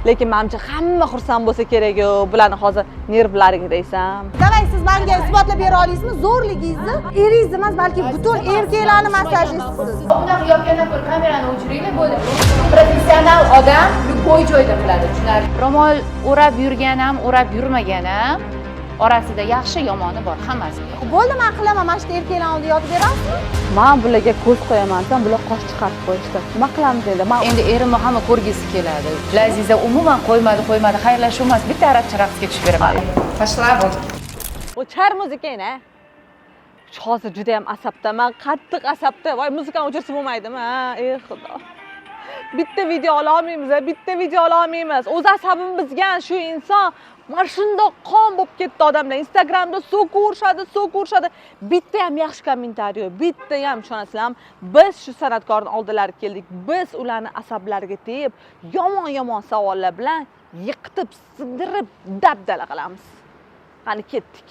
lekin menimcha hamma xursand bo'lsa kerak-ku, bularni hozir nervlariga desam. Davay siz menga isbotlab bera olasizmi zo'rligingizni? Eringiz emas, balki butun erkaklarni massajistsiz. Unaqa yopgandan ko'ra kamerani o'chiringlar bo'ldi. Professional odam любой joyda qiladi, tushunarli. Ro'mol o'rab yurgan ham, o'rab yurmagan ham orasida yaxshi yomoni bor hammasi. Bo'ldi, men qilaman, mana shu erkaklar oldida yotib berasizmi? Men bularga ko'z qo'yaman, sen bular qosh chiqarib qo'yishdi. Nima qilamiz endi? Men Endi erimni hamma ko'rgisi keladi. Laziza umuman qo'ymadi, xayrlashuv emas, bitta arabcha raqsga tushib beraman. Pashla bo'ldi. bu char muzika-na. Hozir juda ham asabdaman, qattiq asabda. Voy, muzikani o'chirsa bo'lmaydimi? Ha, ey xudo. Bitta video ola olmaymiz, bitta video ola olmaymiz. O'z asabim bizgan shu inson mana shundoq qon bo'lib ketdi odamlar. Instagramda so'kuvurishadi. Bitta ham yaxshi kommentariy yo'q. Bitta ham ishonasizlarmi? Biz shu san'atkorning oldilariga keldik. Biz ularni asablariga tegib, yomon savollar bilan yiqitib, sindirib, dabdala qilamiz. Qani ketdik.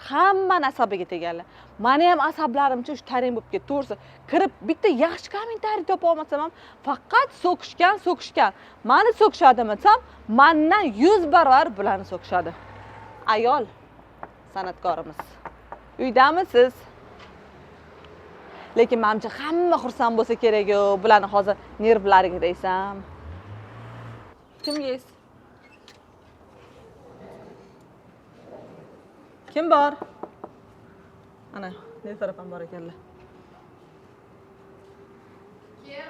Hammani asabiga teganlar. Meni ham asablarimcha shu tarang bo'lib ketdi. To'g'risi, kirib bitta yaxshi kommentariy topa olmasam ham, faqat so'kishgan. Meni so'kishadimi desam, mendan 100 barobar bularni so'kishadi. Ayol san'atkorimiz. Uydamisiz? Lekin menimcha hamma xursand bo'lsa kerak-ku, bularni hozir nervlariga desam. Kimgiz? Kim bor? Ana, ne tarafdan bor ekanlar.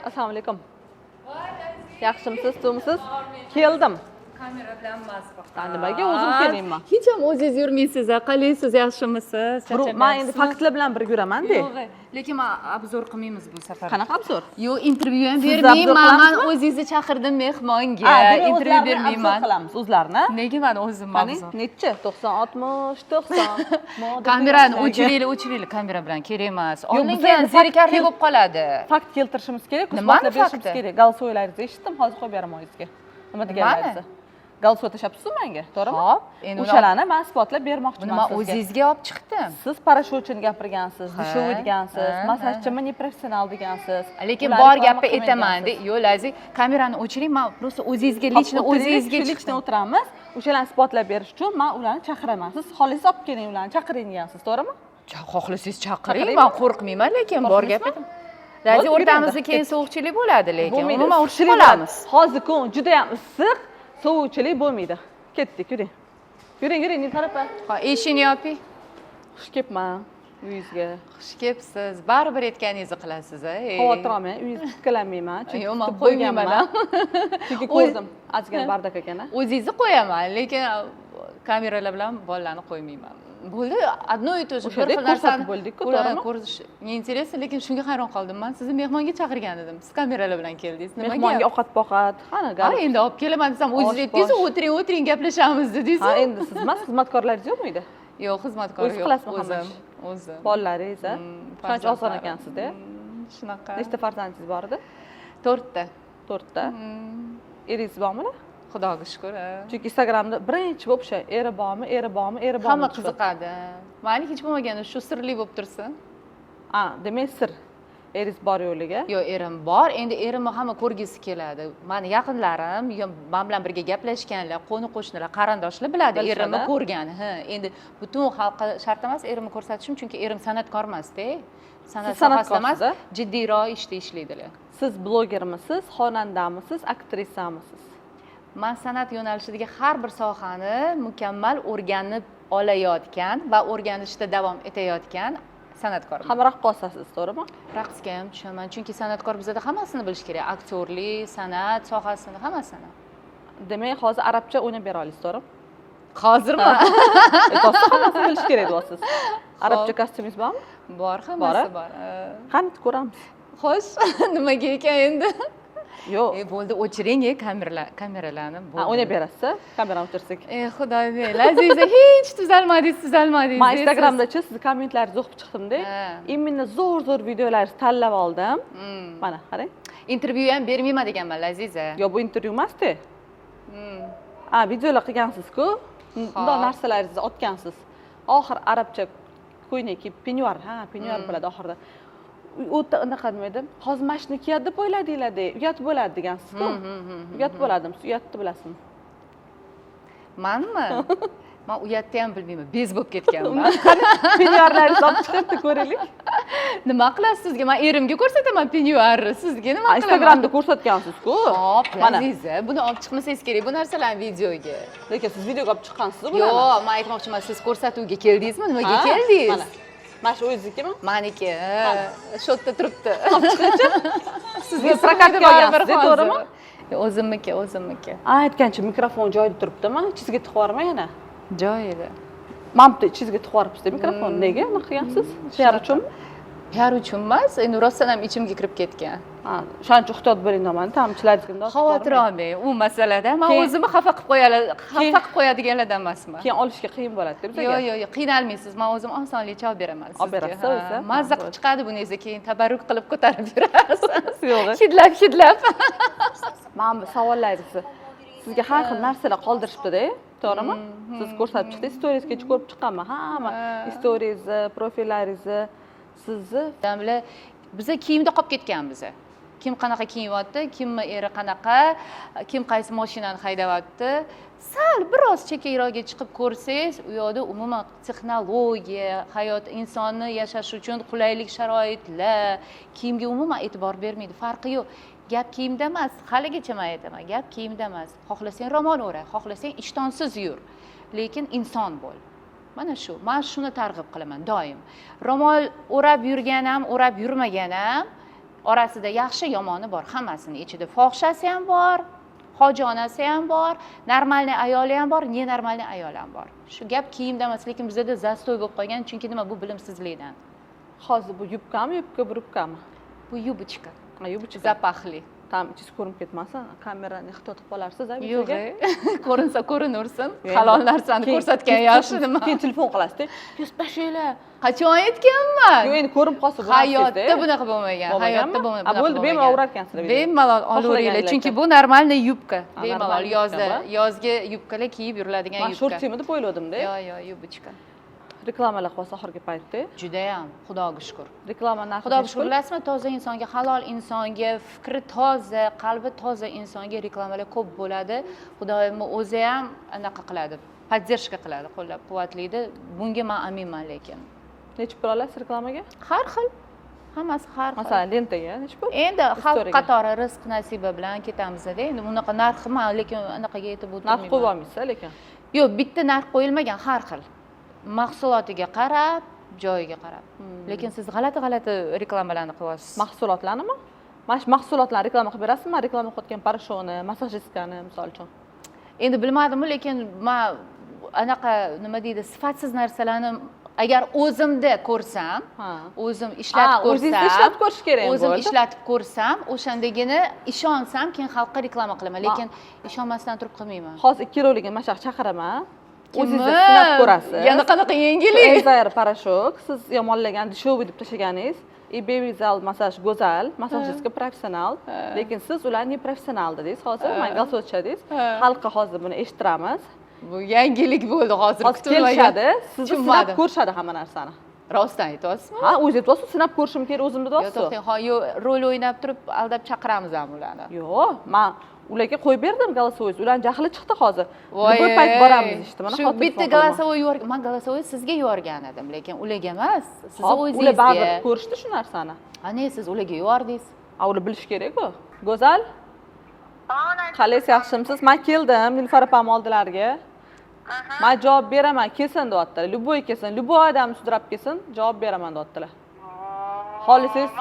Assalomu alaykum. Yaxshimisiz, to'misiz? Keldim. Kamera bilan mast vaqtda. Nimaga o'zim kelayman? Hech ham o'zingiz yurmaysiz, qalaysiz, yaxshimisiz? Men endi faktlar bilan birga yuraman-da. Yo'q, lekin men obzor qilmaymiz bu safar. Qanaqa obzor? Yo'q, intervyu ham Siz bermayman. obzor Men qilamizmi? o'zingizni chaqirdim mehmonga. Intervyu bermayman. Qilamiz o'zlarini. Nega men o'zim Qani, obzor? necha? 90, 60, 90. Kamerani o'chiringlar, kamera bilan kerak emas. Oldingan zerikarli bo'lib qoladi. Fakt keltirishimiz kerak, Nimani isbotlab berishimiz fakti? kerak. Galsoylaringizni eshitdim, hozir qo'yib beraman o'zingizga. Nima deganlaringizni? Galsoy tashabsiz menga, to'g'rimi? Xo'p, endi o'shalarni men isbotlab bermoqchiman nima sizga. o'zingizga olib chiqdim. Siz parashyutchini gapirgansiz, dushovoy degansiz, ha, massajchimi neprofessional degansiz. Lekin Ularni bor gapni qilmagan aytaman degansiz. yo'q lazi kamerani o'chiring, men просто o'zingizga Hop, lichni o'tiringlar, o'zingizga shu lichni chiqdim. o'tiramiz. O'shalarni isbotlab berish uchun men ularni chaqiraman. Siz xohlaysiz olib keling ularni, chaqiring degansiz, to'g'rimi? Xohlasangiz chaqiring, Chaqiringmi? men qo'rqmayman, lekin bor gap Qo'rqmaysizmi? lazi Bo'ldi, o'rtamizda yuradi. keyin sovuqchilik bo'ladi, lekin Bo'lmaydi. umuman urushib Urushchilik qolamiz. bo'ladi. Hozir kun juda ham issiq, sovuqchilik bo'lmaydi. Ketdik, yuring. Yuring, ne tarafa? Ha, eshikni yoping. Xush kelibman uyingizga. Xush kelibsiz. Baribir aytganingizni qilasiz, Xavotir olmang, uyingizni tikkalanmayman. Yo'q, men qo'ymayman. Chunki ko'rdim, ozgina bardak ekan. O'zingizni qo'yaman, lekin kameralar bilan bolalarni qo'ymayman. Bo'ldi, одно и то же. O'sha deb ko'rsatib bo'ldik-ku, to'g'rimi? Ko'rish интересно, lekin shunga hayron qoldim. Men sizni mehmonga chaqirgan edim. Siz kameralar bilan keldingiz. Nimaga? Mehmonga ovqat-poqat. Qani, Ha, endi olib kelaman desam, o'zingiz aytdingiz, o'tiring, gaplashamiz dedingiz. Ha, endi siz emas, xizmatkorlaringiz yo'qmi-edi? Yo'q, xizmatkor O'zingiz yo'q. qilasizmi hamma? O'zim. Bolalaringiz, a? Qancha oson ekansizda? Shunaqa. Nechta farzandingiz bor edi? 4 ta. 4 ta. Eringiz bormi? Xudoga shukr. Chunki Instagramda birinchi bo'lib o'sha eri bormi? Hamma qiziqadi. Mani hech bo'lmaganda shu sirli bo'lib tursin. Ha, demak sir. Eringiz bor yo'qligiga? Yo'q, erim bor. Endi erimni hamma ko'rgisi keladi. Mani yaqinlarim, men bilan birga gaplashganlar, qo'ni-qo'shnilar, qarindoshlar biladi erimni ko'rgan. Ha, endi butun xalqqa shart emas erimni ko'rsatishim, chunki erim san'atkor emas-da. San'at sohasida emas, jiddiyroq ishda ishlaydilar. Siz blogermisiz, xonandamisiz, aktrisamisiz? Men san'at yo'nalishidagi har bir sohani mukammal o'rganib olayotgan va o'rganishda davom etayotgan san'atkorman. Ham raqqosasiz, to'g'rimi? Raqsga ham tushaman, chunki san'atkor bizda hammasini bilish kerak. Aktyorlik, san'at sohasini hammasini. Demak, hozir arabcha o'ynab bera olasiz, to'g'rimi? Hozirmi? Hammasini bilish kerak deyapsiz. Arabcha kostyumingiz bormi? Bor, hammasi bor. Qani ko'ramiz. Xo'sh, nimaga ekan endi? Yo'q. Bo'ldi, o'chiring, kameralarni. Ha, o'ynab berasiz, kamerani o'chirsak. Xudoyim, Laziza, hech tuzalmadingiz. Men Instagramda-chi sizni kommentlaringizni o'qib chiqdim-da. Imенно zo'r videolaringizni tanlab oldim. Mana, qarang. Intervyu ham bermayman deganman, Laziza. Yo'q, bu intervyu emas-da. Ha, videolar qilgansiz-ku. Bunday narsalaringizni otgansiz. Oxir arabcha ko'ynak kiyib, penyuar, penyuar bo'ladi oxirida. o'ta unaqa nima edi? Hozir mashina kiyadi deb o'yladinglar-da, uyat bo'ladi degansiz-ku. Uyat bo'ladimi? Uyatni bilasizmi? Manmi? Men uyatni ham bilmayman, bez bo'lib ketganman. Penyuarlaringizni olib chiqibdi ko'raylik. Nima qilasiz sizga? Men erimga ko'rsataman penyuarni. Sizga nima qilaman? Instagramda ko'rsatgansiz-ku. Hop, aziza, buni olib chiqmasangiz kerak bu narsalarni videoga. Lekin siz videoga olib chiqqansiz-ku. Yo'q, men aytmoqchiman, siz ko'rsatuvga keldingizmi? Nimaga keldingiz? Mana shu o'zingizmi? Meniki, shu yerda turibdi. Sizga prokatga olgansiz, to'g'rimi? O'zimniki. Aytgancha mikrofon joyida turibdimi? Ichingizga tiqib yubormang yana. Joyida. Mamni ichingizga tiqib yuboribsiz mikrofon. Nega unaqa qilgansiz? PR uchunmi? PR uchun emas, endi rostdan ham ichimga kirib ketgan. O'shaning uchun ehtiyot bo'ling deyman, ta'mchilaringizga. Xavotir olmang, u masalada. Men o'zimni xafa qilib qo'yadiganlardan emasman. Keyin olishga qiyin bo'ladi-da bizga. Yo'q, qiynalmaysiz. Men o'zim osonlikcha olib beraman sizga. Olib berasiz o'zi. Mazza qilib chiqadi buningizga, keyin tabarruk qilib ko'tarib berasiz. Yo'q. Hidlab. Mana bu savollaringizni sizga har xil narsalar qoldirishibdi-da, to'g'rimi? Siz ko'rsatib chiqdingiz, storiesgacha ko'rib chiqqanman. Hamma stories, profillaringizni, sizni Damlar biza kiyimda qolib ketganmiz. Kim qanaqa kiyinyapti, kimni eri qanaqa, kim qaysi mashinani haydayapti. Sal biroz chekkaroqga chiqib ko'rsangiz, u yerda umuman texnologiya, hayot insonni yashash uchun qulaylik sharoitlar, kiyimga umuman e'tibor bermaydi. Farqi yo'q. Gap kiyimda emas, haligacha men aytaman, gap kiyimda emas. Xohlasang ro'mol o'ra, xohlasang ishtonsiz yur, lekin inson bo'l. Mana shu. Men shuni targ'ib qilaman doim. Ro'mol o'rab yurgan ham, o'rab yurmagan ham orasida yaxshi yomoni bor, hammasini ichida. Fohishasi ham bor, hojonasi ham bor, normalniy ayoli ham bor, nenormalniy ayol ham bor. Shu gap kiyimda emas, lekin bizda zastoy bo'lib qolgan, chunki nima bu bilimsizlikdan. hozir bu yubkami, brubkami? Bu yubichka. Yubichka. Zapahli. Tam ichingiz ko'rinib ketmasin, kamerani ehtiyot qilib qolarsiz-a? Yo'q, ko'rinsa ko'rinaversin. Halol narsani ko'rsatgan yaxshi nima? Keyin telefon qilasizda, "Kesib tashlanglar." Qachon aytganman? Yo'q, endi ko'rinib qolsa bo'ladi. Hayotda bunaqa bo'lmagan. Hayotda bo'lmagan. Bo'ldi, bemalol urarkansizlar. Bemalol olaveringlar, chunki bu normalniy yubka. Bemalol yozga yubkalar kiyib yuriladigan Men yubka. shortimi deb o'yladim-da. Yo'q, yubichka. Reklamalar qilsa oxirgi paytda. Juda ham, Xudoga shukr. Reklama narxi. Xudoga shukr, bilasizmi, toza insonga, halol insonga, fikri toza, qalbi toza insonga reklamalar ko'p bo'ladi. Xudoyim o'zi ham anaqa qiladi, podдержка qiladi, qo'llab-quvvatlaydi. Bunga men aminman lekin. Necha pul olasiz reklamaga? Har xil. Hammasi har xil. Masalan, lentaga necha pul? Endi xalq qatori rizq nasiba bilan ketamiz-da. Endi bunaqa narxi men lekin anaqaga yetib o'tirmayman. Narx qo'yib olmaysiz lekin. Yo'q, bitta narx qo'yilmagan, har xil. Mahsulotiga qarab, joyiga qarab. Lekin siz g'alati reklamalarni qilyapsiz. Mahsulotlarnimi? Mana shu mahsulotlarni reklama qilib berasizmi? Reklama qilayotgan parashoni, massajistkani misol uchun. Endi bilmadim, lekin men anaqa nima deydi, sifatsiz narsalarni agar o'zimda ko'rsam, o'zim ishlatib ko'rsam, o'zingizda ishlatib ko'rish kerak bo'ldi. O'zim ishlatib ko'rsam, o'shandagina ishonsam, keyin xalqqa reklama qilaman, lekin ishonmasdan turib qilmayman. Hozir 2 kiloligini mana shu yoqqa chaqiraman. O'zingizda sinab ko'rasiz. Yana qanaqa yangilik? Enzayr parashok, siz yomonlagan dешёвый deb tashlaganingiz, Babyzal massaj go'zal, massajistka professional, lekin siz ularni professional dedingiz. Hozir men galsot chadingiz. Xalqqa hozir buni eshittiramiz. Bu yangilik bo'ldi hozir kutilmaganda. Sizni sinab ko'rishadi hamma narsani. Rostdan aytyapsizmi? Ha, o'zingiz aytyapsiz, sinab ko'rishim kerak o'zim deyapsiz. Yo'q, to'xtang, yo'q, rol o'ynab turib aldab chaqiramiz ham ularni. Yo'q, men ularga qo'yib berdim голосовой. Ularning jahli chiqdi hozir. Bu payt boramiz ishda. Mana shu bitta голосовой men голосовой sizga yuborgan edim, lekin ularga emas, siz o'zingizga. Ular baribir ko'rishdi shu narsani. Ana siz ularga yubordingiz. Ular bilish kerak-ku. Go'zal. Qalaysiz, yaxshimisiz? Men keldim Nilufar opam oldilariga. Men javob beraman, kelsin deyaptilar. Любой kelsin, любой odam sudrab kelsin, javob beraman deyaptilar. Xohlasangiz?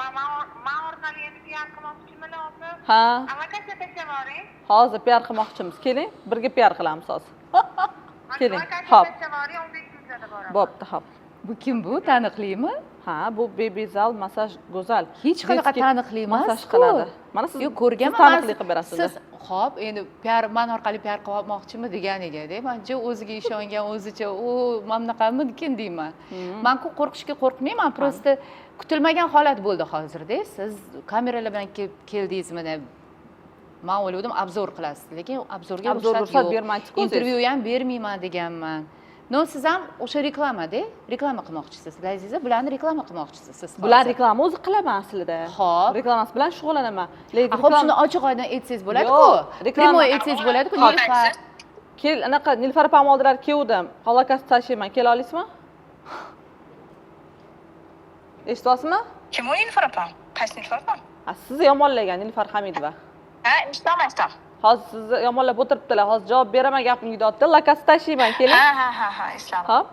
Ha. Hozir PR qilmoqchimiz. Keling, birga PR qilamiz hozir. Keling. Xo'p. Bo'pti, xo'p. Bu kim bu? Taniqlimi? Ha, bu Babyzal massaj go'zal. Hech qanaqa taniqli emas. Massaj qiladi. Mana siz yo'q, ko'rganman. Taniqli qilib berasiz. Siz xo'p, endi PR men orqali PR qilib olmoqchimi deganiga-da, mencha o'ziga ishongan, o'zicha, u mamnaqamikin deyman. Men-ku qo'rqishga qo'rqmayman, prosta kutilmagan holat bo'ldi hozirda. Siz kameralar bilan keldingizmi deb men o'yladim, obzor qilasiz, lekin obzorga ruxsat yo'q. Intervyu ham bermayman deganman. No, siz ham o'sha reklamada reklama qilmoqchisiz. Laziza, bularni reklama qilmoqchisiz siz. Bular reklama o'zi qilaman aslida. Xo'p. Reklamasi bilan shug'ullanaman. Lekin Xo'p, shuni ochiq oydin aytsangiz bo'ladi-ku. Yo'q, reklama- Primoy aytsangiz bo'ladi-ku. Nilufar. kel anaqa Nilufar opam oldilar keldim. Holokast tashiyman. Kela olasizmi? Eshityapsizmi? Kim u Nilufar opam? Qaysi Nilufar opam? Ha, sizni yomonlagan Nilufar Hamidova. Ha, eshitaman. Hozir sizni yomonlab o'tiribdilar. Hozir javob beraman, gapimga deyapti. Lokasi tashiyman, keling. Ha, esladim. Hop.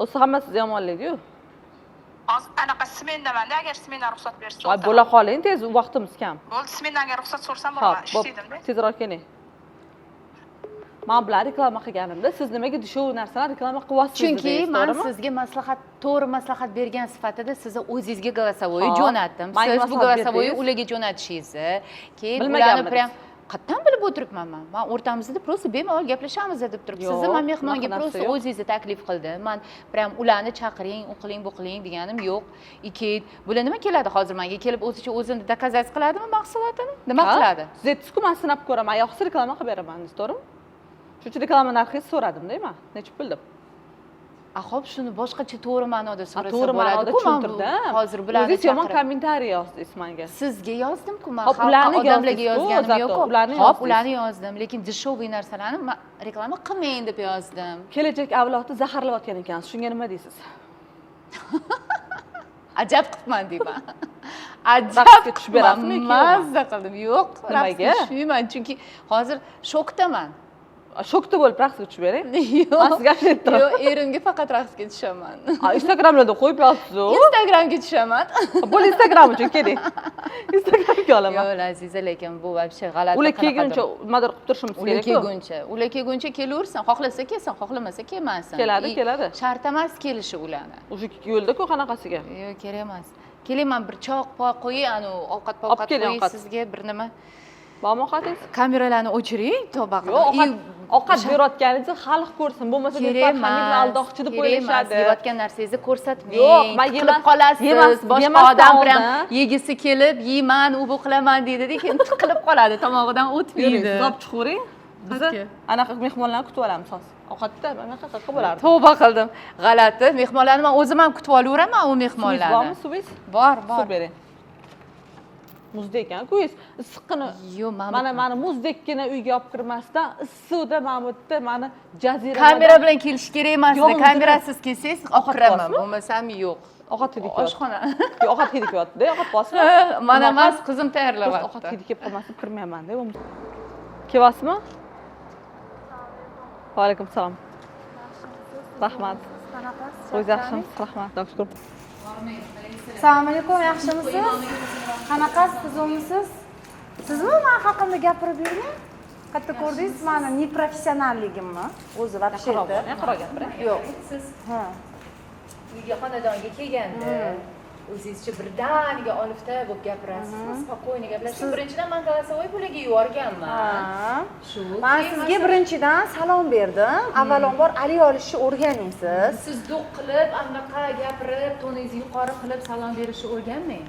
O'zi hamma sizni yomonlaydi-yu. Hozir anaqa smendamanda, agar smendan ruxsat bersa. Voy, bo'la qoling, tez vaqtimiz kam. Bo'ldi, smendan ruxsat so'rsam Hop, bo'laman, ishlaydimda. tezroq keling. Men bilan reklama qilganimda siz nimaga shu narsalarni reklama qilyapsiz? Chunki men sizga to'g'ri maslahat bergan sifatida sizni o'zingizga голосовой jo'natdim. Menga Siz bu maslahat голосовой berdingiz. ularga jo'natishingizni, keyin Bilmaganmidingiz? ularni prям qattan bilib o'tiribman men. Men o'rtamizda просто bemalol gaplashamiz deb turib. Sizni Yo'q, men mehmonga unaqa просто narsa yo'q. o'zingizni taklif qildim. Men prям ularni chaqiring, u qiling, bu qiling deganim yo'q. Keyin bular nima keladi hozir menga kelib o'zicha o'zini dokazat qiladimi mahsulotini? Nima qiladi? Siz aytdingiz-ku, men sinab ko'raman, yoqsa reklama qilib beraman, to'g'rimi? Shuning uchun reklama narxingizni so'radim-da men. Necha pul deb? Xo'p, shuni boshqacha to'g'ri ma'noda so'rasa To'g'ri ma'noda bo'ladi-ku. tushuntirdim. Hozir bularni O'zingiz yomon chaqirib- kommentariy yozdingiz menga. Sizga yozdim-ku, men Hop, ularni odamlarga yozdingiz-ku, yozganim zato, yo'q-ku. ularni Hop, yozdingiz. ularni yozdim, lekin dешевый narsalarni men reklama qilmang deb yozdim. Kelajak avlodni zaharlayotgan ekansiz. Shunga nima deysiz? Ajab qilibman deyman. Raqsga tushib berasizmi yoki yo'qmi? Mazza qildim. Yo'q, Nimaga? raqsga tushmayman, chunki hozir shokdaman. Shokda bo'lib raqsga tushib bering. Yo'q. Men sizga aytdim. Yo'q, erimga faqat raqsga tushaman. Instagramlarda qo'yib yozsiz-ku. Instagramga tushaman. Bo'l Instagram uchun keling. Instagramga olaman. Yo'q, Aziza, lekin bu вообще g'alati. Ular kelguncha nimadir qilib turishimiz Ular kerak-ku. kelguncha kelaversin, xohlasa kelsin, xohlamasa kelmasin. Keladi, keladi. Shart emas kelishi ularni. O'sha yo'lda-ku qanaqasiga? Yo'q, kerak emas. Keling, men bir choq poy qo'yay, ovqat Olib keling, qo'yay ovqat. sizga bir nima. Bormi ovqatingiz? Kameralarni o'chiring, tavba Yo'q, qilib. ovqat berayotganingizni xalq ko'rsin. Bo'lmasa kerak Hamidni aldoqchi deb o'ylashadi. Yeyotgan narsangizni ko'rsatmang. Yo'q, men qilib qolasiz. Boshqa yemasdan odam bilan oldin. yegisi kelib, yeyman, u bu qilaman deydi-da, keyin tiqilib qoladi, tomog'idan o'tmaydi. Hisob chiqaring. Biz Xatga. anaqa mehmonlarni kutib olamiz hozir. Ovqatda anaqa qilib bo'lardi. Tavba qildim. G'alati. Mehmonlarni men o'zim ham kutib olaveraman, u Suvingiz bormi, mehmonlarni. suvingiz? Bor. Suv bering. Muzdek ekan-ku, issiqqina. Yo'q, Mana muzdekkina uyga olib kirmasdan issiqda Mahmudda mani jaziramada kamera bilan kelish kerak emas. Yo'q, Kamerasiz kelsangiz olib Ovqat kiraman. bosmi? Bo'lmasam yo'q. ovqat hidi Oshxona. Ovqat hidi kelyapti-da, ovqat bosmi? Mana emas, qizim tayyorlayapti. Ovqat hidi kelib qolmasdan kirmayman-da. Kelyapsizmi? Va alaykum assalom. Rahmat. O'zingiz yaxshimisiz? Rahmat. Doktor. Assalomu alaykum, yaxshimisiz? Qanaqasiz, tuzukmisiz? Sizmi men haqimda gapirib yurgan? Qayerda ko'rdingiz meni neprofessionalligimni? O'zi вообще-то. Yaqinroq gapiring. Yo'q. Ha. Uyga xonadonga kelganda o'zingizcha birdaniga olifta bo'lib gapirasiz, spokойно gaplashib. Birinchidan men голосовой pulaga yuborganman. Ha. Shu. Men sizga birinchidan salom berdim. Avvalambor ali olishni o'rganing siz. Siz do'q qilib, anaqa gapirib, toningizni yuqori qilib salom berishni o'rganmang.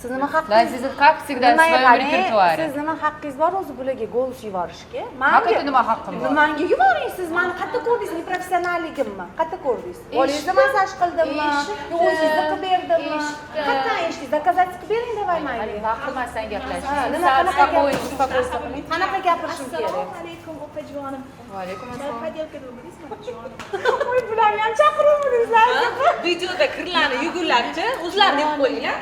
Siz nima haqqingiz? Laziza, как всегда, в своем репертуаре. Siz nima haqqingiz bor o'zi bularga golus yuborishga? Haqiqatda nima haqqim bor? Menga yuboring siz. Meni qayerda ko'rdingiz neprofessionalligimni? Qayerda ko'rdingiz? Bolangizni massaj qildimmi? Yo o'zingizni qilib berdimmi? Qayerdan eshitdingiz? Dokazat qilib bering davay menga. Vaqtmasdan gaplash. Nima qanaqa gapirishim? Qanaqa gapirishim kerak? Assalomu alaykum opajonim. Va alaykum assalom. Podelkada o'giringizmi jonim? Voy bularni ham chaqiruvdingizlar. Videoda kirlarni yugurlarchi, o'zlarini deb qo'yinglar.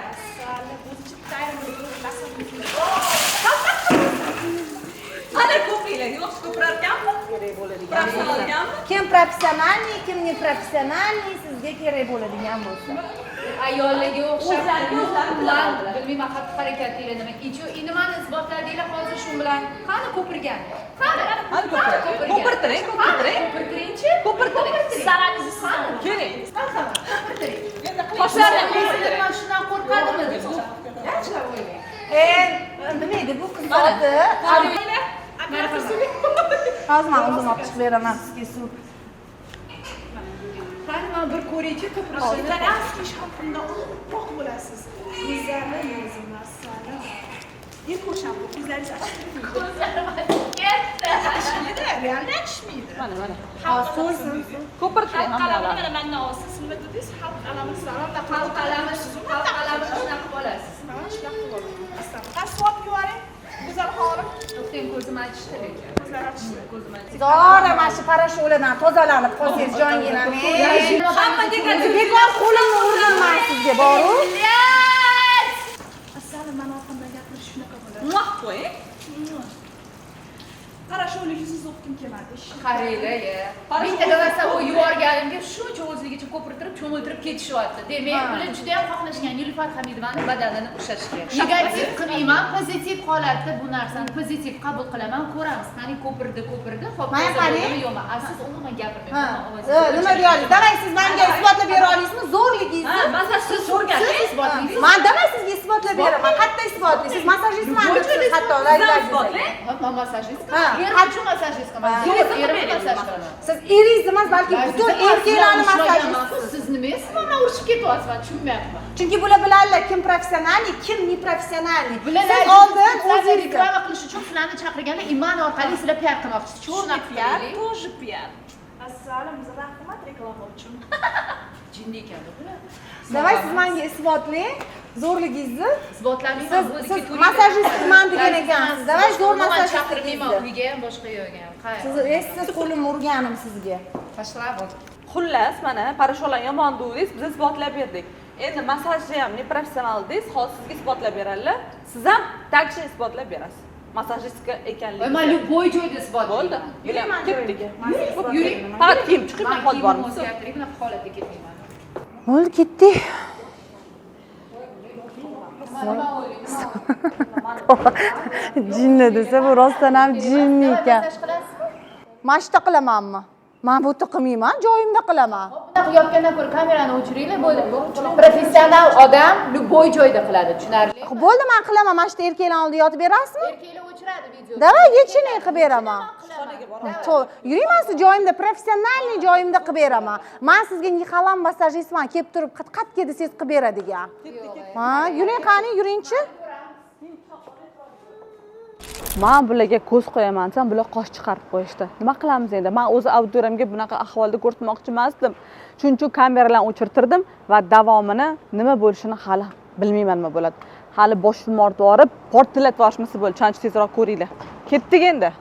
Ana ko'pinglar, yo'q ko'pirarkanmi? Kerak bo'ladigan. Kim professionalniy, kim neprofessionalniy sizga kerak bo'ladigan bo'lsa. Ayollarga o'xshab ular bilmayman xatti harakatinglar nima. Nimani isbotladinglar hozir shu bilan? Qani ko'pirgan? Qani Ko'pirtiring. ko'pirtiringchi? Ko'pirtiring. Sarangizni qani? Keling. Ko'pirtiring. Qoshlarini Qo'shlarini man shundan qo'rqadimi? Yaxshilab o'ylang. Nima edi bu qiz hozir? Hozir men o'zim olib chiqib beraman sizga suv. Qani men bir ko'raychi ko'pirishini. Tanasiz shampunda uzoq bo'lasiz. Ko'zlarni yozing massani. Yil shampun ko'zlaringiz ochib. Ko'zlarim ketdi. Ishlaydi, realda aytishmaydi. Mana mana. So'lsin. Ko'pirtiring Xalq qalami hammalarni. mana mandan olsiz, nima dedingiz? Xalq qalami salonda Xalq qalami shunaqa bo'lasiz. Mana shunaqa qilib oldim. Asfalt yuvaring. Go'zal xolim. To'xtang, ko'zim achishdi lekin. Ko'zlar ochishdi. Ko'zim achishdi. Zora mana shu parasholadan tozalanib qolsangiz jonginam. Hamma deganda Bekor qo'limni urganman sizga boru. Assalom, mana orqamdan gapirish shunaqa bo'ladi. Muah qo'ying. Parasholi yuzingizni o'qitgim kelmadi. qaranglar-ya. Bitta davasa u yuborganimga shuncha o'zligicha ko'pirtirib, cho'miltirib ketishyapti. Demak, ular juda ham xohlashgan Nilufar Hamidovani badanini ushlashga. Negativ qilmayman, pozitiv holatda bu narsani pozitiv qabul qilaman, ko'ramiz. Qani ko'pirdi. Xo'p, Mana qarang. yo'qmi? Siz umuman gapirmaysiz. Nima deyapsiz? Davay siz menga isbotlab bera olasizmi? Zo'rligingizni. Masajsiz so'rganing. Siz isbotlaysiz. Men davay sizga isbotlab beraman. Qayerda isbotlaysiz? Siz masajistman debsiz hatto layvlarda. Ha, masajistka. Ha. Qachon masajistka? Erim masaj qilaman. Siz eringiz emas, balki butun erkaklarni masajist. Siz nimangiz mana urishib ketyapsiz, tushunmayapman. Chunki bular biladilar kim professionalniy, kim neprofessionalniy. Bular Siz oldin o'zingizni reklama qilish uchun sizlarni chaqirganda iman orqali sizlar PR qilmoqchisiz. Shunaqa PR, qilaylik. тоже PR. Assalom, rahmat reklama uchun. Jinni ekan bular. davay siz menga isbotlang zo'rligingizni. Isbotlamayman. Siz masajistman degan ekansiz. Davay zo'r masajist chaqirmayman uyga ham boshqa yo'qga ham. Siz qo'limni urganim sizga. Tashlab ol. Xullas, mana parasholan yomon dedingiz, biz isbotlab berdik. Endi masajni ham neprofessional deysiz, hozir sizga isbotlab beradilar. Siz ham takshi isbotlab berasiz. Masajistka ekanligingizni. Mana bo'y joyda isbot Bo'ldi. Yuring men Ketdik. joyiga. Yuring. Faqat kiyim chiqib hol bormi? o'zgartiring, bunaqa holatga ketmayman. Bo'ldi, ketdik. Jinni desa, bu rostdan ham jinni ekan. Mashta qilamanmi? Men bu yerda qilmayman, joyimda qilaman. Bunaqa yopgandan ko'ra kamerani o'chiringlar, bo'ldi. Professional odam bo'y joyda qiladi, tushunarli? Bo'ldi, men qilaman. Mana shu erkaklar oldida yotib berasizmi? Erkaklar o'chiradi videoni. Davay, yechini qilib beraman. Yuring, men siz joyimda, professionalniy joyimda qilib beraman. Men sizga nixalam masajistman, kelib turib qat-qat desangiz qilib beradigan. Ha, yuring qani, yuringchi. Men bularga ko'z qo'yaman desam, bular qosh chiqarib qo'yishdi. Nima qilamiz endi? Men o'zi auditorimga bunaqa ahvolda ko'rsatmoqchi emasdim. Shuning uchun kameralarni o'chirtirdim va davomini nima bo'lishini hali bilmayman nima bo'ladi. Hali boshimni ortib borib, portlatib yuborishmasa bo'ldi. Chanchi tezroq ko'ringlar. Ketdik endi.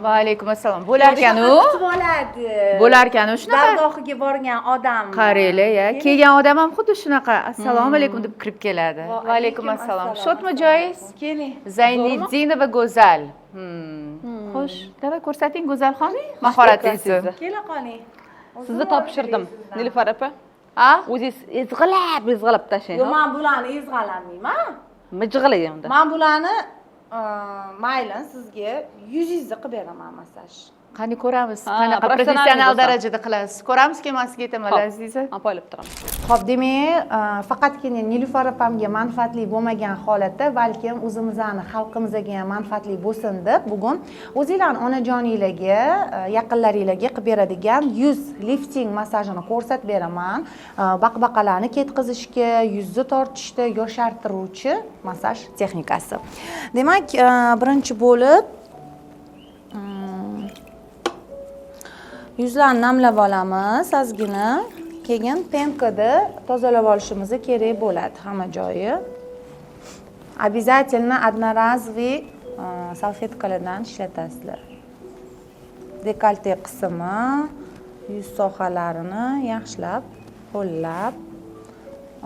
Va alaykum assalom. Bo'larkan-u? Bo'ladi. Bo'larkan-u shunaqa. Dargohiga borgan odam. Qaranglar-ya, kelgan odam ham xuddi shunaqa. Assalomu alaykum deb kirib keladi. Va alaykum assalom. Shodmi joyingiz? Keling. Zayniddinova Go'zal. Xo'sh, davay ko'rsating Go'zalxon mahoratingizni. Kela qoling. Sizni topshirdim, Nilufar opa. Ha? O'zingiz ezg'ilab tashlang. Yo'q, men bularni ezg'alamayman. Mijg'ilay endi. Men bularni mayli sizga yuzingizni qilib beraman masaj. Qani ko'ramiz. Ha, Qanaqa professional professional bo'lsa. darajada qilasiz. Ko'ramizki, men sizga aytaman, Aziza. Poylab turaman. Xo'p, demak, faqatgina Nilufar opamga manfaatli bo'lmagan holatda, balkim o'zimizning xalqimizga ham manfaatli bo'lsin deb, bugun o'zingizlarning onajoninglarga, yaqinlaringlarga qilib beradigan yuz lifting masajini ko'rsatib beraman. Baqbaqalarni ketkazishga, yuzni tortishda yoshartiruvchi masaj texnikasi. Demak, birinchi bo'lib yuzlarni namlab olamiz ozgina. Keyin penkada tozalab olishimiz kerak bo'ladi hamma joyi. Обязательно одноразовый salfetkalardan ishlatasizlar. Dekolte qismi, yuz sohalarini yaxshilab qo'llab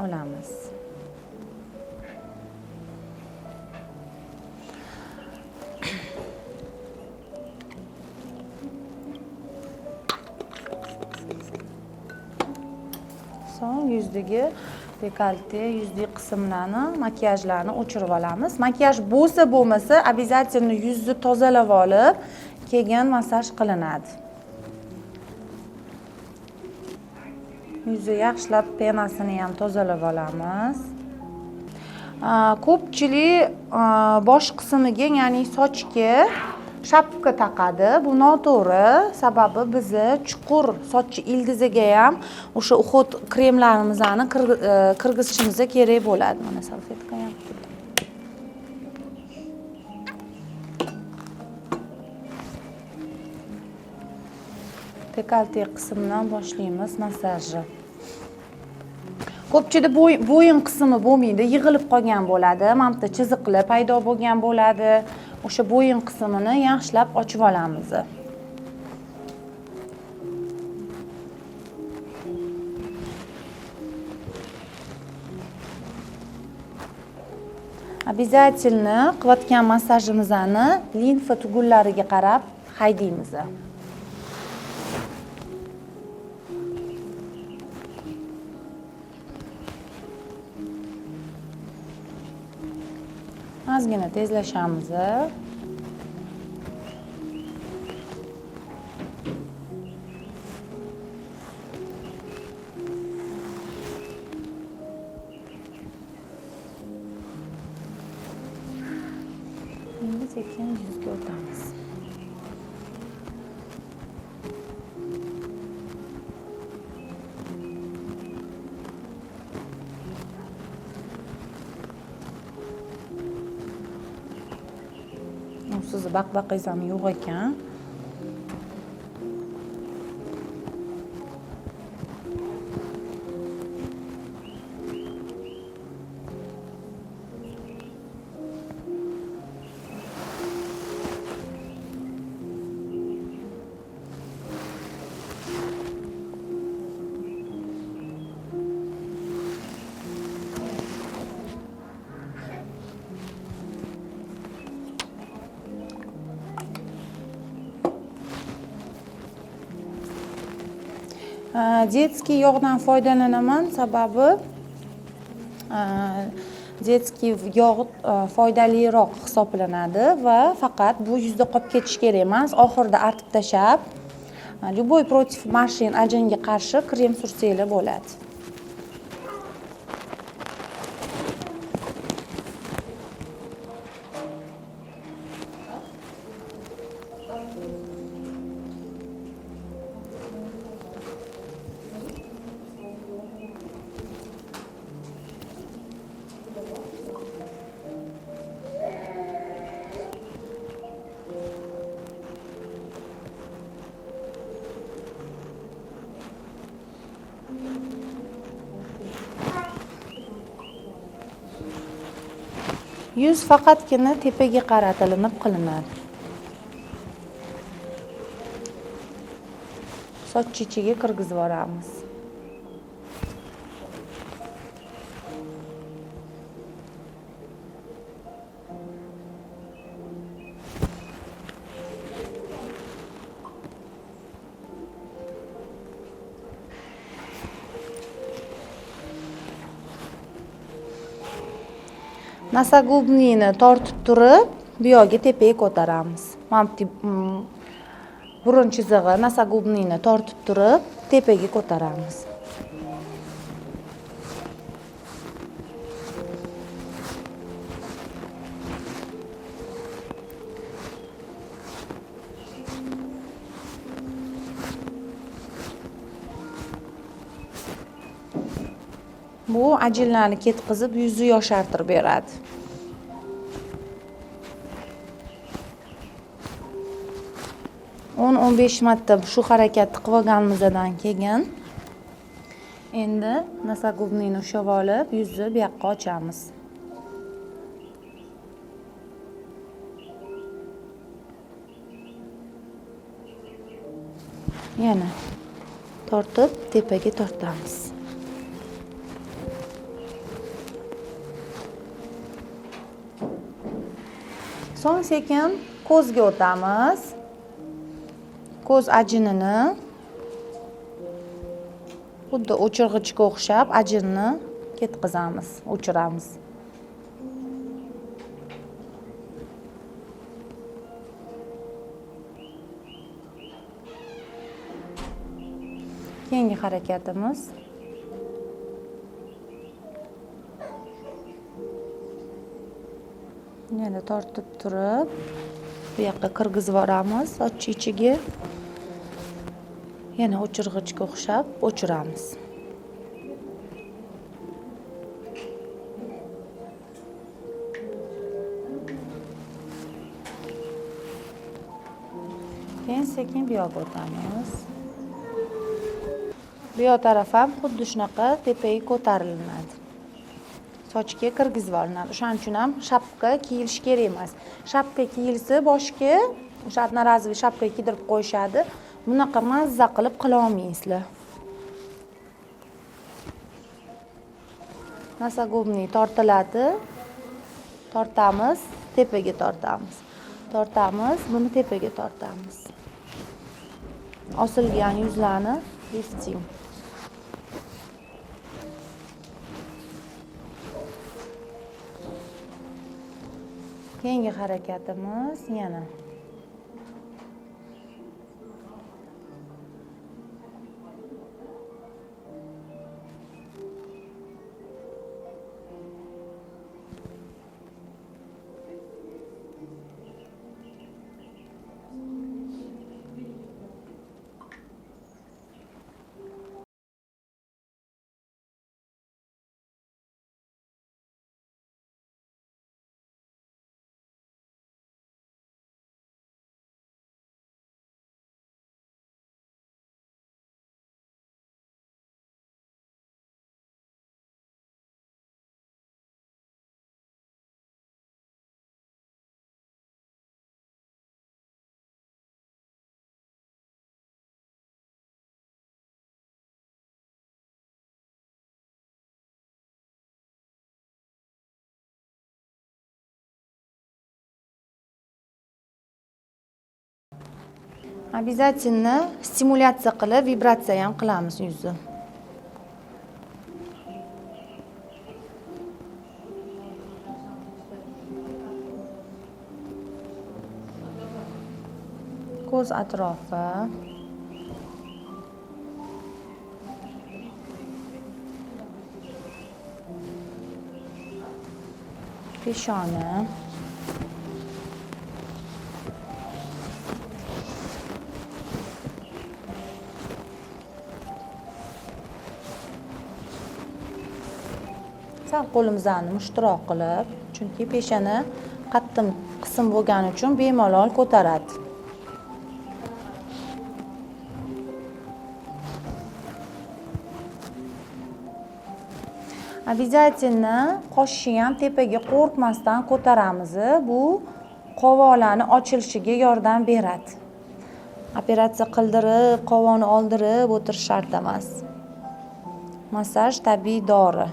olamiz. So'ng yuzdagi dekolte, yuzdagi qismlarni, makiyajlarni o'chirib olamiz. Makiyaj bo'lsa bo'lmasa, обязательно yuzni tozalab olib, keyin masaj qilinadi. Yuzni yaxshilab penasini ham tozalab olamiz. Ko'pchilik bosh qismiga, ya'ni sochga shapka taqadi. Bu noto'g'ri. Sababi bizni chuqur soch ildiziga ham o'sha uhud kremlarimizni kirgizishimiz kerak bo'ladi. Mana salfetka ham. dekolte qismidan boshlaymiz massajni. Ko'pchilik bo'yin qismi bo'lmaydi, yig'ilib qolgan bo'ladi. Mana bu chiziqlar paydo bo'lgan bo'ladi. O'sha bo'yin qismini yaxshilab ochib olamiz. Обязательно qilayotgan massajimizni limfa tugullariga qarab haydaymiz. Ozgina tezlashamiz. Endi sekin yuzga o'tamiz. Sizni baqbaqingiz ham yo'q ekan. Детskiy yog'dan foydalanaman, sababi detskiy yog' foydaliroq hisoblanadi va faqat bu yuzda qolib ketish kerak emas. Oxirida artib tashab, любой против mashin ajinga qarshi krem sursanglar bo'ladi. Yuz faqatgina tepaga qaratilinib qilinadi. Soch ichiga kirgizib yuboramiz. Nasagubniyni tortib turib, bu yoqqa tepaga ko'taramiz. Mana burun chizig'i nasagubniyni tortib turib, tepaga ko'taramiz. Bu ajinlarni ketkizib, yuzni yoshartirib beradi. 10-15 marta shu harakatni qilib olganimizdan keyin endi nasagubniyni ushlab olib, yuzni bu yoqqa ochamiz. Yana tortib, tepaga tortamiz. So'ng sekin ko'zga o'tamiz. Ko'z ajinini xuddi o'chirg'ichga o'xshab ajinni ketkizamiz, o'chiramiz. Keyingi harakatimiz yana tortib turib, bu yoqqa kirgizib yuboramiz, soch ichiga. Yana o'chirg'ichga o'xshab o'chiramiz. Keyin sekin bu yoqqa o'tamiz. Bu yoq taraf ham xuddi shunaqa tepaga ko'tarilinadi. Sochga kirgizib olinadi. O'shaning uchun ham shapka kiyilishi kerak emas. Shapka kiyilsa boshga o'sha одноразовый shapka kiydirib qo'yishadi. Bunaqa mazza qilib qila olmaysizlar. Nasagubniy tortiladi. Tortamiz, tepaga tortamiz. Tortamiz, buni tepaga tortamiz. Osilgan yuzlarni lifting. Keyingi harakatimiz yana обязательно stimulyatsiya qilib, vibratsiya ham qilamiz yuzni. Ko'z atrofi, peshona, sal qo'limizni mushtroq qilib, chunki peshona qattiq qism bo'lgani uchun bemalol ko'taradi. Обязательно qoshni ham tepaga qo'rqmasdan ko'taramiz. Bu qovoqlarni ochilishiga yordam beradi. Operatsiya qildirib, qovog'ni oldirib o'tirish shart emas. Massaj tabiiy dori.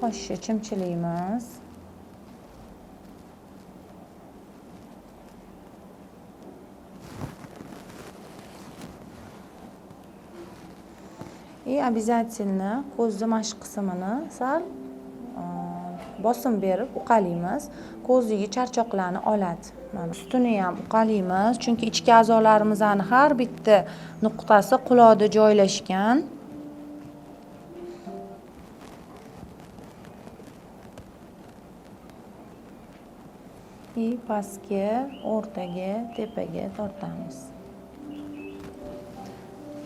Qoshni chimchilaymiz. И обязательно ko'zni mashq qismini sal bosim berib uqalaymiz. Ko'zdagi charchoqlarni oladi. Mana ustini ham uqalaymiz, chunki ichki a'zolarimizning har bitta nuqtasi quloqda joylashgan. И pastga, o'rtaga, tepaga tortamiz.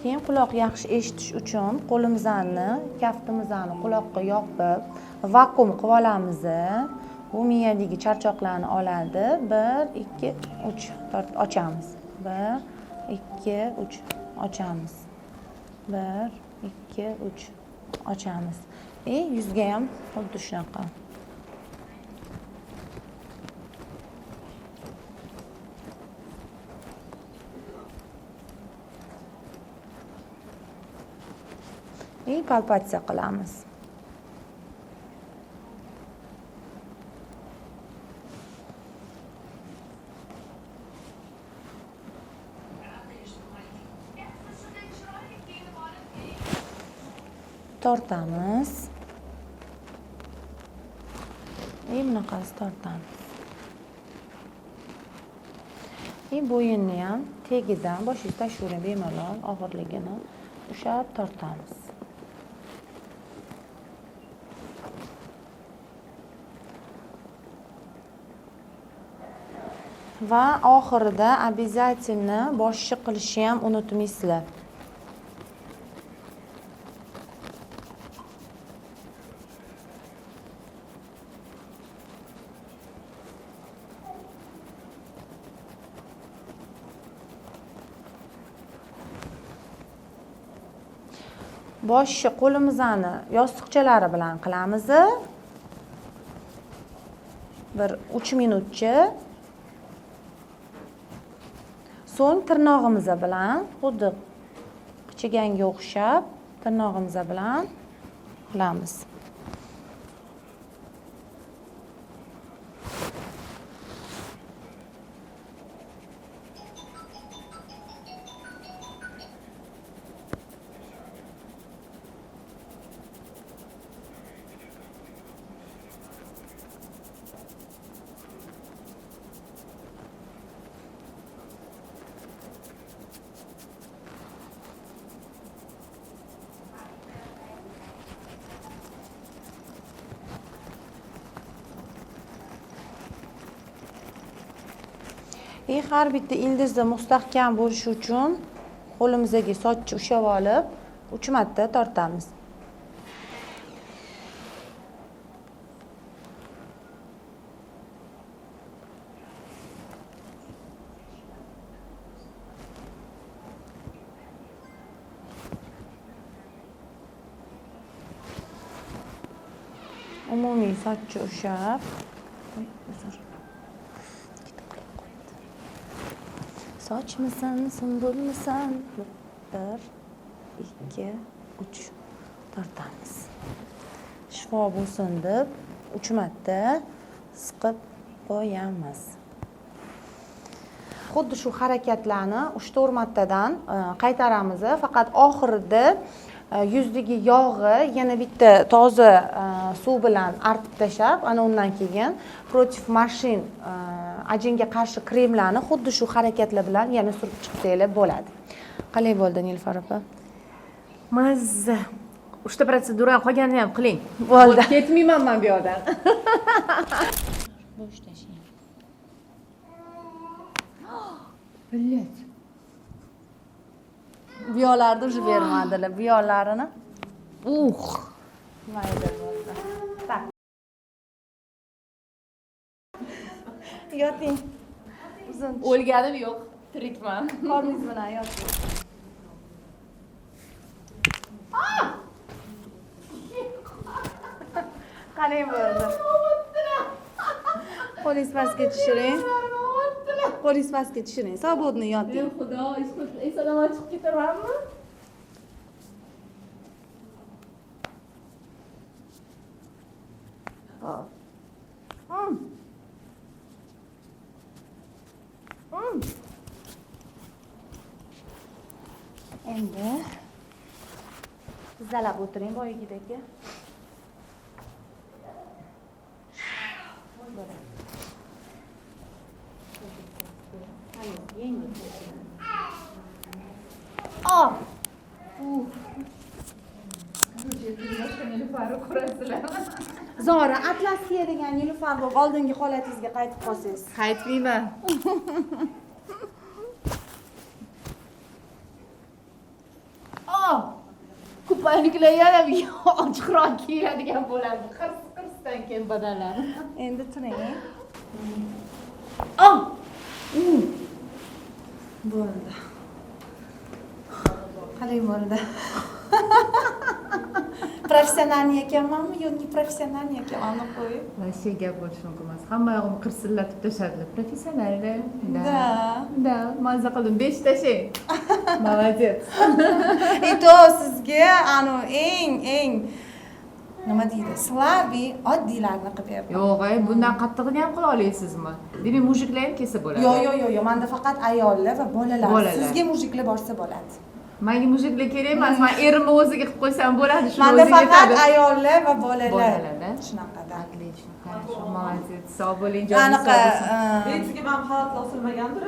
Keyin quloq yaxshi eshitish uchun qo'limizni, kaftimizni quloqqa yopib, vakuum qilib olamiz. Bu miyadagi charchoqlarni oladi. 1, 2, 3 ochamiz. 1, 2, 3 ochamiz. 1, 2, 3 ochamiz. Yuzga ham xuddi shunaqa. Palpatsiya qilamiz. Tortamiz. Bunaqasi tortamiz. Bo'yinni ham tagidan boshingiz tashvering bemalol og'irligini ushlab tortamiz. Va oxirida обязательно boshni qilishni ham unutmaysizlar. boshni qo'limizni yostiqchalari bilan qilamiz. Bir 3 minutcha. So'ng tirnog'imiz bilan xuddi qichiganga o'xshab tirnog'imiz bilan qilamiz. Har bitta ildizda mustahkam bo'lishi uchun qo'limizga sochni ushlab olib 3 marta tortamiz. Umumiy sochni ushlab sochmisan, sunbulmisan? 1, 2, 3 tortamiz. Shifo bo'lsin deb 3 marta siqib qo'yamiz. Xuddi shu harakatlarni 3-4 martadan qaytaramiz. Faqat oxirida yuzdagi yog'i yana bitta toza suv bilan artib tashlab, ana undan keyin protiv mashin ajinga qarshi kremlarni xuddi shu harakatlar bilan yana surib chiqsanglar bo'ladi. Qalay bo'ldi Nilufar opa? Mazza. 3 protsedura qolganini ham qiling. Bo'ldi. Ketmayman men bu yerdan. Bo'sh tashlang. Billet. Buyoqlarni уже bermadilar. Buyoqlarini. Mayda bo'ldi. Tak. Yoting. Uzun. O'lganim yo'q, tirikman. Qorningiz bilan yoting. Qalay bo'ldi? Qo'lingiz pastga tushiring. Qo'lingiz pastga tushiring. Svobodni yoting. Xudo, eson-omon chiqib ketamanmi? Endi tizzalab o'tiring boyagidek. Zora, atlas kiyadigan Nilufar bo'lib oldingi holatingizga qaytib qolsangiz. Qaytmayman. Kupayliklar yana ochiqroq kiyiladigan bo'ladi. Qirs-qirsdan keyin badallar. Endi turing. Bo'ldi. Qalay bo'ldi? Professionalni ekanmanmi yoki professionalni ekanmanmi qo'yib? Вообще gap bo'lishi mumkin emas. Hamma yog'imni qirsillatib tashadilar. Professionalda. Da, mazza qildim. 5 tashlang. Молодец. To sizga eng nima deydi? Slabi oddiylarni qilib berdim. Yo'q, bundan qattig'ini ham qila olasizmi? Demak, mujiklar ham kelsa bo'ladi. Yo'q. Menda faqat ayollar va bolalar. Sizga mujiklar borsa bo'ladi. Menga mujiklar kerak emas. Men erimni o'ziga qilib qo'ysam bo'ladi. Shuni Menda o'ziga faqat yetadi. ayollar va bolalar. Bolalarda. Shunaqada. Отлично, хорошо, молодец. Sog' bo'ling, joningiz Anaqa sog' bo'lsin. Sizga ham xalat osilmagandir?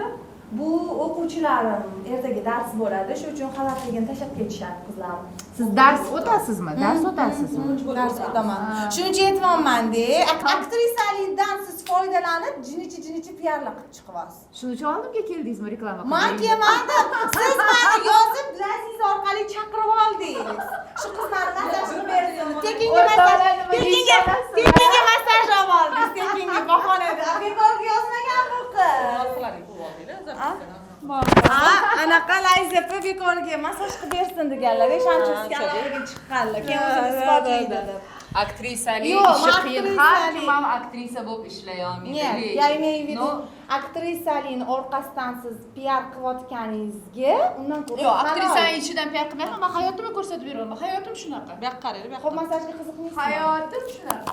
bu o'quvchilarim ertaga dars bo'ladi, shu uchun xalatligini tashlab ketishadi qizlar. Siz dars o'tasizmi? Dars o'tasizmi? Dars o'taman. Shuning uchun aytmoqman-da, aktrisalikdan siz foydalanib, jinichi piarlar qilib chiqyapsiz. Shuning uchun oldimga keldingizmi reklama qilib? Men kelmadim. Siz meni yozib, Laziz orqali chaqirib oldingiz. Shu qizlarni massaj berdim. Tekinga massaj oldingiz. Tekinga bahonada. Bekorga yozmagan bu qiz. anaqa layzepi bekorga massaj qilib bersin deganlar o'shaning uchun sizga alohida chiqqanlar keyin o'zini isbotlaydi deb Aktrisalik Yo'q, ishi qiyin. Har aktrisalik. kim ham aktrisa bo'lib ishlayolmaydi. Нет, Lekin, я имею в виду, no, aktrisalikni orqasidan siz PR qilayotganingizga undan ko'ra yo'q, aktrisaning ichidan piar qilmayman. Men hayotimni ko'rsatib beraman. Hayotim shunaqa. Bu yoqqa qarang, bu yoqqa. Xo'p, massajga qiziqmaysizmi? Hayotim shunaqa.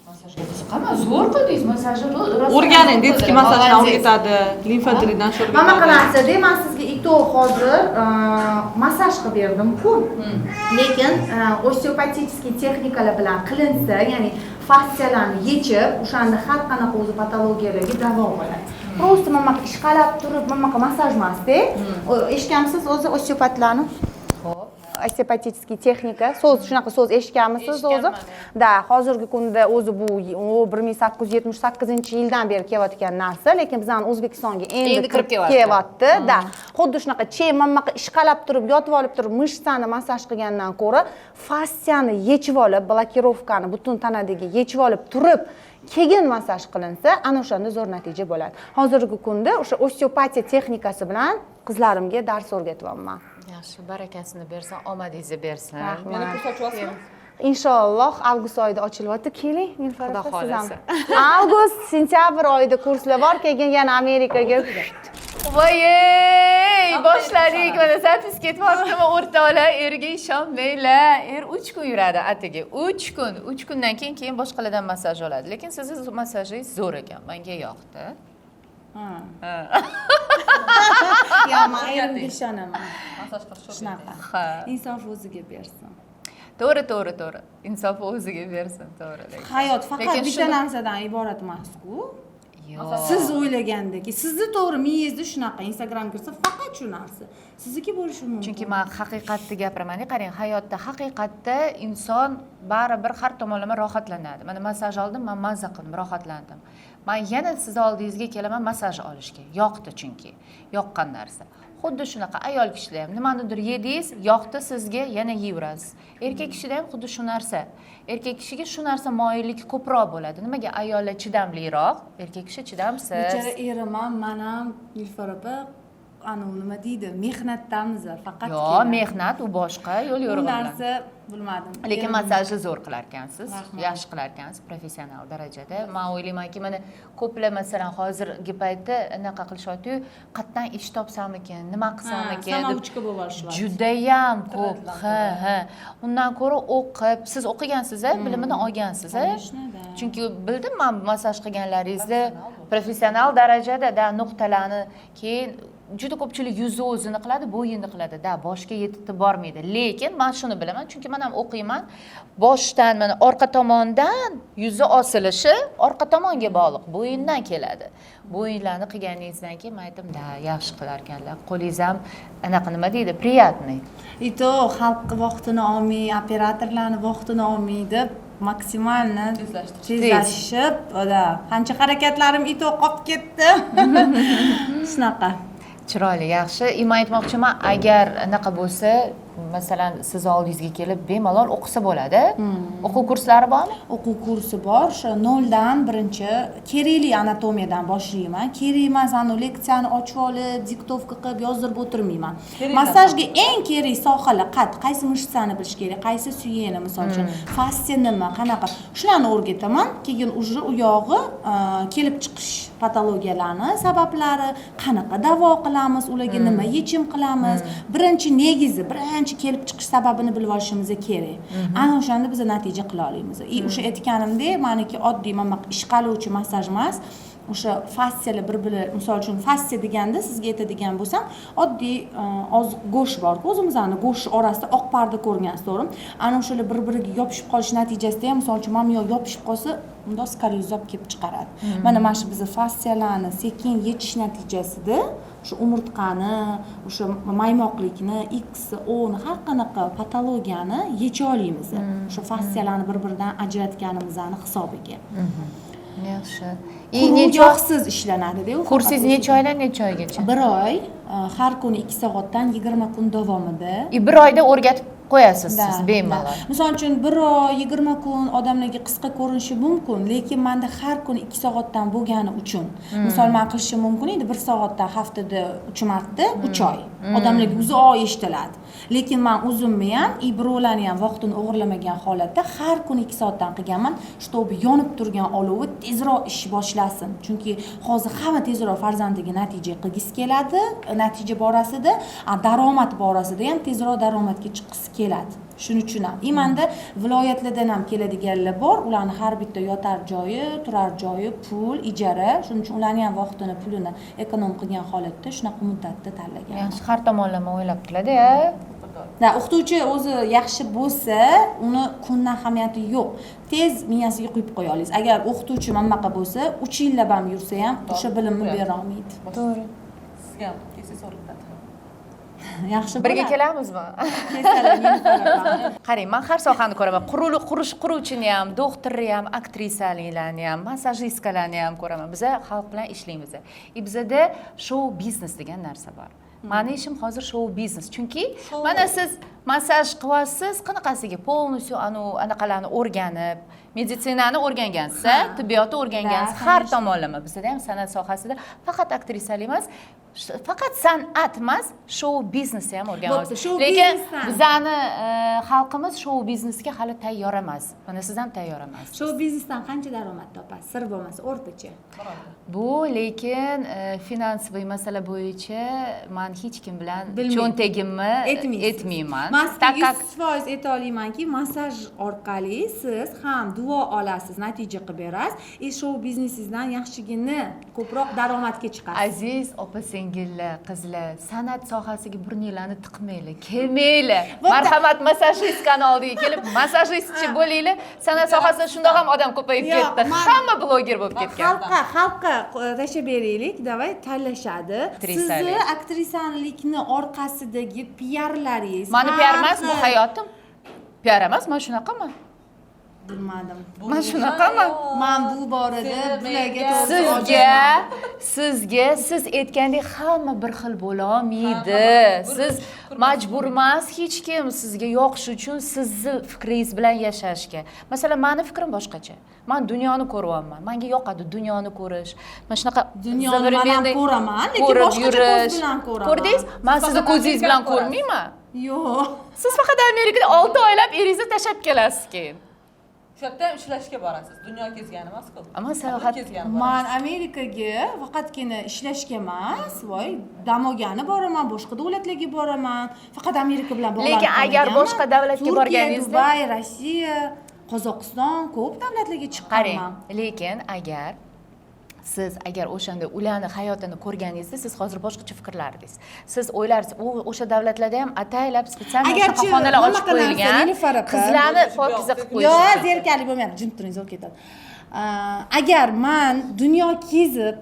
Massajga qiziqaman. Zo'r qildingiz massajni. O'rganing, detskiy massajdan o'rgatadi, limfa diridan sho'rga. Nima qilasizda, men sizga ito hozir massaj qilib berdim-ku. Lekin osteopatический texnikalar bilan qilinsa, ya'ni fastsiyalarni yechib, o'shanda har qanaqa o'zi patologiyalarga davo bo'ladi. Просто mana bunaqa ishqalab turib, mana bunaqa massaj emasda. Eshitganmisiz o'zi osteopatlarni? Xo'p. Osteopatический texnika, so'z shunaqa so'z eshitganmisiz o'zi? Da, hozirgi kunda o'zi bu 1878-yildan beri kelayotgan narsa, lekin bizning O'zbekistonga endi kirib kelyapti. Da, xuddi shunaqa bunaqa ishqalab turib, yotib olib turib, mishsani massaj qilgandan ko'ra, fastsiyani yechib olib, blokirovkani butun tanadagi yechib olib turib, keyin massaj qilinsa, ana o'shanda zo'r natija bo'ladi. Hozirgi kunda o'sha osteopatiya texnikasi bilan qizlarimga dars o'rgatyapman. Yaxshi, barakasini bersin, omadingizni bersin. Meni ko'rsatyapsizmi? Inshaalloh avgust oyida ochilyapti. Keling, Nilufar Xudo opa, siz ham. xohlasa. Avgust, sentyabr oyida kurslar bor, keyin yana Amerikaga. Voy, boshladik. Mana zapis ketyaptimi o'rtoqlar? Erga ishonmanglar. 3 kun yuradi atigi. 3 kun. 3 kundan keyin boshqalardan massaj oladi. Lekin sizni massajingiz zo'r ekan. Menga yoqdi. Ya, men erimga ishonaman. Massaj qilish Shunaqa. Ha. Insof o'ziga bersin. To'g'ri. Insof o'ziga bersin, to'g'ri. Hayot faqat Lekin bitta shuni- narsadan iborat emas-ku. Yo'q. Siz o'ylagandek, sizni to'g'ri miyangizda shunaqa Instagram kirsa faqat shu narsa. Sizniki bo'lishi mumkin. Chunki men haqiqatni gapiraman. Qarang, hayotda haqiqatda inson baribir har tomonlama rohatlanadi. Mana massaj oldim, men mazza qildim, rohatlandim. Men yana siz oldingizga kelaman massaj olishga. Yoqdi chunki. Yoqqan narsa. Xuddi shunaqa ayol kishida ham nimanidir yedingiz, yoqdi sizga, yana yeyverasiz. Erkak kishida ham xuddi shu narsa. Erkak kishiga shu narsa moyilligi ko'proq bo'ladi. Nimaga ayollar chidamliroq, erkak kishi chidamsiz. Bechara erim ham, men ham Nilufar opa, nima deydi, mehnatdamiz faqat. Yo'q, mehnat u boshqa yo'l yo'rig'i bilan. narsa bilmadim. Lekin massajni zo'r qilar ekansiz, yaxshi qilar ekansiz, professional darajada. Men o'ylaymanki, mana ko'plar masalan hozirgi paytda anaqa qilishyapti-yu, qayerdan ish topsamikin, nima qilsamikin deb samouchka bo'lib olishyapti. judayam ko'p. Ha. Undan ko'ra o'qib, siz o'qigansiz-a, bilimini olgansiz-a? Chunki bildim men massaj qilganlaringizni professional darajada nuqtalarni keyin juda ko'pchilik yuzni o'zini qiladi, bo'yinni qiladi, boshga yetib bormaydi. Lekin men shuni bilaman, chunki men ham o'qiyman. Boshdan mana orqa tomondan yuzi osilishi orqa tomonga bog'liq, bo'yindan keladi. Bo'yinlarni qilganingizdan keyin men aytdim, yaxshi qilar ekanlar. Qo'lingiz ham anaqa nima deydi, приятный. Ito xalq vaqtini olmay, operatorlarni vaqtini olmay deb maksimalni tezlashib, qancha harakatlarim ito qolib ketdi. Shunaqa. Chiroyli, yaxshi. Men aytmoqchiman, agar anaqa bo'lsa, masalan, siz oldingizga kelib bemalol o'qisa bo'ladi. O'quv kurslari bormi? O'quv kursi bor. O'sha 0 dan birinchi kerakli anatomiyadan boshlayman. Kerak emas, leksiyani ochib olib, diktovka qilib yozdirib o'tirmayman. Massajga eng kerak sohalar qaysi mishsani bilish kerak, qaysi suyeni, misol uchun, fastsiya nima, qanaqa. Shularni o'rgataman. Keyin ujra u yog'i kelib chiqish patologiyalarni sabablari, qanaqa davo qilamiz, ularga nima yechim qilamiz. Birinchi negizi, birinchi kelib chiqish sababini bilib olishimiz kerak. Ana o'shanda biz natija qila olamiz. O'sha aytganimdek, meniki oddiy ishqaluvchi massaj emas. O'sha fastsiyalar bir-biri, misol uchun fastsiya deganda sizga aytadigan bo'lsam, oddiy oziq go'sht bor-ku, o'zimizning go'sht orasida oq parda ko'rgansiz, to'g'rimi? Ana o'shalar bir-biriga yopishib qolish natijasida ham, misol uchun, mana yopishib qolsa, unda skoliyoz kelib chiqaradi. Mana shu biz fastsiyalarni sekin yechish natijasida o'sha umurtqani, o'sha maymoqlikni, X, O'ni har qanaqa patologiyani yecha olamiz. O'sha fastsiyalarni bir-biridan ajratganimizning hisobiga. Yaxshi. Yo'qsiz ishlanadi-da. Kursingiz necha oydan necha oygacha? 1 oy, har kuni 2 soatdan 20 kun davomida. 1 oyda o'rgatib qo'yasiz Da, siz bemalol. da. Misol uchun 1 oy 20 kun odamlarga qisqa ko'rinishi mumkin, lekin menda har kuni 2 soatdan bo'lgani uchun misol men qilishim mumkin edi 1 soatdan haftada 3 marta 3 oy. Odamlarga o'zi oy eshitiladi. Lekin men o'zimni ham birovlarni ham vaqtini o'g'irlamagan holatda har kuni 2 soatdan qilganman, чтобы yonib turgan olovi tezroq ish boshlasin. Chunki hozir hamma tezroq farzandiga natija qilgisi keladi, natija borasida, daromad borasida ham tezroq daromadga chiqqisi keladi. Shuning uchun ham menda viloyatlardan ham keladiganlar bor, ularni har bitta yotar joyi, turar joyi, pul, ijara, shuning uchun ularning ham vaqtini, pulini ekonom qilgan holatda shunaqa muddatda tanlagan. Yaxshi, har tomonlama o'ylabdilar-da. Da, o'qituvchi o'zi yaxshi bo'lsa, uni kundan ahamiyati yo'q. Tez miyasiga quyib qo'ya olasiz. Agar o'qituvchi mamlaqa bo'lsa, 3 yillab ham yursa ham o'sha bilimni bera olmaydi. To'g'ri. Sizga ham kelsangiz o'rgatadi. Yaxshi Birga bo'ladi. kelamizmi? Qarang, men har sohani ko'raman. Quruvchini ham, doktorni ham, aktrisalarni ham, massajistkalarni ham ko'raman. Biz xalq bilan ishlaymiz. Bizada show biznes degan narsa bor. Meni ishim hozir show biznes. Chunki mana siz massaj qilyapsiz, qanaqasiga polностью anaqalarni o'rganib, meditsinani o'rgangansiz, tibbiyotni o'rgangansiz, har tomonlama. Bizda ham san'at sohasida faqat aktrisalar emas, faqat san'at emas, show biznesni ham o'rganyapmiz. Lekin bizani xalqimiz show biznesga hali tayyor emas. Mana siz ham tayyor emassiz. Show biznesdan qancha daromad topasiz? Sir bo'lmasa o'rtacha. Bu lekin finansiy masala bo'yicha men hech kim bilan cho'ntagimni etmayman. Men 100% ayta olamanki, massaj orqali siz ham duo olasiz, natija qilib berasiz, show biznesingizdan yaxshigina ko'proq daromadga chiqasiz. Aziz opa-singillar, qizlar, san'at sohasiga burninglarni tiqmanglar, kelmanglar. Marhamat, massajistkani oldiga kelib, massajistchi bo'linglar. San'at sohasida shundoq ham odam ko'payib ketdi. Hamma bloger bo'lib ketgan. Xalqqa tashlab beraylik, davay tanlashadi. Sizni aktrisalikni orqasidagi PR-laringiz. Meni PR emas, bu hayotim. PR emas, men shunaqaman. Bilmadim. Men shunaqaman. Men bu borada bularga to'g'ri sizga siz aytgandek hamma bir xil bo'la olmaydi. Siz majbur emas hech kim sizga yoqishi uchun sizni fikringiz bilan yashashga. Masalan, meni fikrim boshqacha. Men dunyoni ko'ryapman. Menga yoqadi dunyoni ko'rish. Men shunaqa dunyoni men ko'raman, lekin boshqacha ko'z bilan ko'raman. Ko'rdingiz? Men sizni ko'zingiz bilan ko'rmayman. Yo'q. Siz faqat Amerikada 6 oylab eringizni tashlab kelasiz keyin. Shu yerda ham ishlashga borasiz. Dunyo kezgani emas-ku. Ammo sayohat Men Amerikaga faqatgina ishlashga emas, voy, damogani boraman, boshqa davlatlarga boraman. Faqat Amerika bilan bog'lanib. Lekin agar boshqa davlatga borganingizda, Dubay, Rossiya, Qozog'iston ko'p davlatlarga chiqqanman. Lekin siz agar o'shanda ularni hayotini ko'rganingizda, siz hozir boshqacha fikrlardingiz. Siz o'ylarsiz, o'sha davlatlarda ham ataylab spesial xonalar ochib qo'yilgan. Qizlarni pokiza qilib qo'yishgan. Yo'q, zerikali bo'lmayapti, jim turing, zo'r ketadi. Agar men dunyo kezib,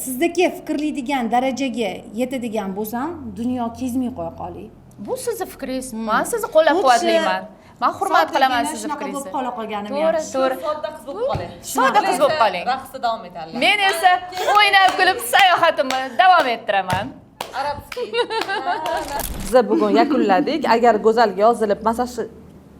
sizdagi fikrlaydigan darajaga yetadigan bo'lsam, dunyo kezmay qo'ya qoling. Bu sizni fikringiz. Men sizni qo'llab-quvvatlayman. Men hurmat qilaman sizni fikringizni. fikringizni. Bo'lib qola qolganim To'g'ri. Sodda qiz bo'lib qoling. Sodda qiz bo'lib qoling. Raqsda davom etadilar. Men esa o'ynab kulib sayohatimni davom ettiraman. Arabskiy. Biz bugun yakunladik. Agar Go'zalga yozilib massaj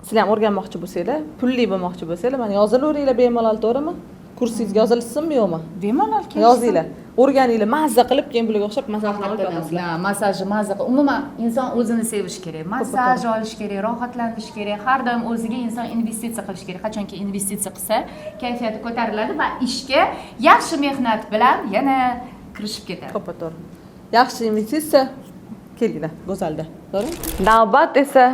sizlar ham o'rganmoqchi bo'lsanglar, pulli bo'lmoqchi bo'lsanglar, mana yozilaveringlar bemalol, to'g'rimi? Kursingizga yozilsinmi yo'qmi? Bemalol yozinglar. O'rganinglar, mazza qilib keyin bularga o'xshab massaj qilasizlar. Massajni mazza qilib. Umuman inson o'zini sevish kerak. Massaj olish kerak, rohatlanish kerak. Har doim o'ziga inson investitsiya qilish kerak. Qachonki investitsiya qilsa, kayfiyati ko'tariladi va ishga yaxshi mehnat bilan yana kirishib ketadi. To'g'ri. Yaxshi investitsiya kelinglar Go'zalda. To'g'ri? Navbat esa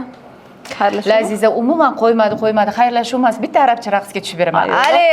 Laziza umuman qo'ymadi. Xayrlashuv emas, bitta arabcha raqsga tushib beraman. Ale,